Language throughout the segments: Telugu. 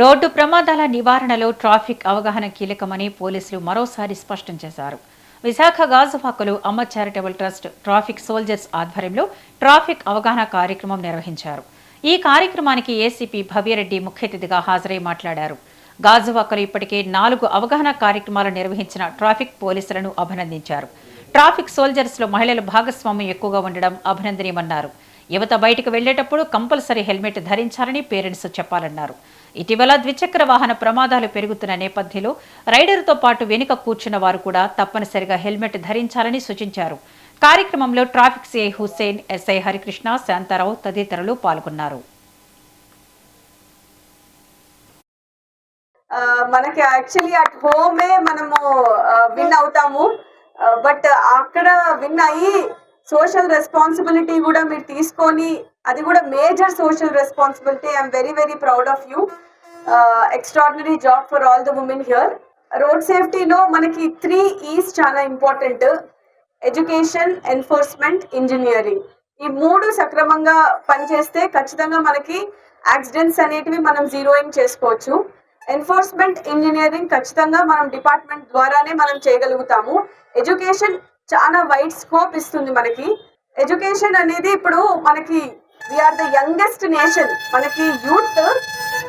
రోడ్డు ప్రమాదాల నివారణలో ట్రాఫిక్ అవగాహన కీలకమని పోలీసులు మరోసారి స్పష్టం చేశారు. విశాఖ గాజువాకలో అమ్మ చారిటబుల్ ట్రస్ట్ ట్రాఫిక్ సోల్జర్స్ ఆధ్వర్యంలో ట్రాఫిక్ అవగాహన కార్యక్రమం నిర్వహించారు. ఈ కార్యక్రమానికి ఏసీపీ భవ్యరెడ్డి ముఖ్య అతిథిగా హాజరై మాట్లాడారు. గాజువాకలో ఇప్పటికే 4 అవగాహన కార్యక్రమాలు నిర్వహించిన ట్రాఫిక్ పోలీసులను అభినందించారు. ట్రాఫిక్ సోల్జర్స్లో మహిళల భాగస్వామ్యం ఎక్కువగా ఉండడం అభినందనీయమన్నారు. యువత బయటకు వెళ్లేటప్పుడు కంపల్సరీ హెల్మెట్ ధరించాలని పేరెంట్స్ చెప్పాలన్నారు. ఇటీవల ద్విచక్ర వాహన ప్రమాదాలు పెరుగుతున్న నేపథ్యంలో రైడర్తో పాటు వెనుక కూర్చున్న వారు కూడా తప్పనిసరిగా హెల్మెట్ ధరించాలని సూచించారు. కార్యక్రమంలో traffic CI Hussain, SI Harikrishna, Shanta Rao తదితరులు పాల్గొన్నారు. మనకి యాక్చువల్లీ అట్ హోమే మనము విన్ అవుతాము, బట్ అక్కడ విన్ అయ్యి సోషల్ రెస్పాన్సిబిలిటీ కూడా మీరు తీసుకొని, అది కూడా major social responsibility. I'm very very proud of you. Extraordinary job for all the women here. Road సేఫ్టీలో మనకి 3 E's చాలా ఇంపార్టెంట్: ఎడ్యుకేషన్, ఎన్ఫోర్స్మెంట్, ఇంజనీరింగ్. ఈ 3 సక్రమంగా పనిచేస్తే ఖచ్చితంగా మనకి యాక్సిడెంట్స్ అనేటివి మనం జీరోయింగ్ చేసుకోవచ్చు. ఎన్ఫోర్స్మెంట్, ఇంజనీరింగ్ ఖచ్చితంగా మనం డిపార్ట్మెంట్ ద్వారానే మనం చేయగలుగుతాము. ఎడ్యుకేషన్ చాలా వైడ్ స్కోప్ ఇస్తుంది మనకి. ఎడ్యుకేషన్ అనేది ఇప్పుడు మనకి వీఆర్ ద యంగెస్ట్ నేషన్. మనకి యూత్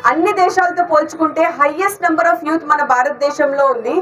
అన్ని దేశాలతో పోల్చుకుంటే హైయెస్ట్ నెంబర్ ఆఫ్ యూత్ మన భారతదేశంలో ఉంది.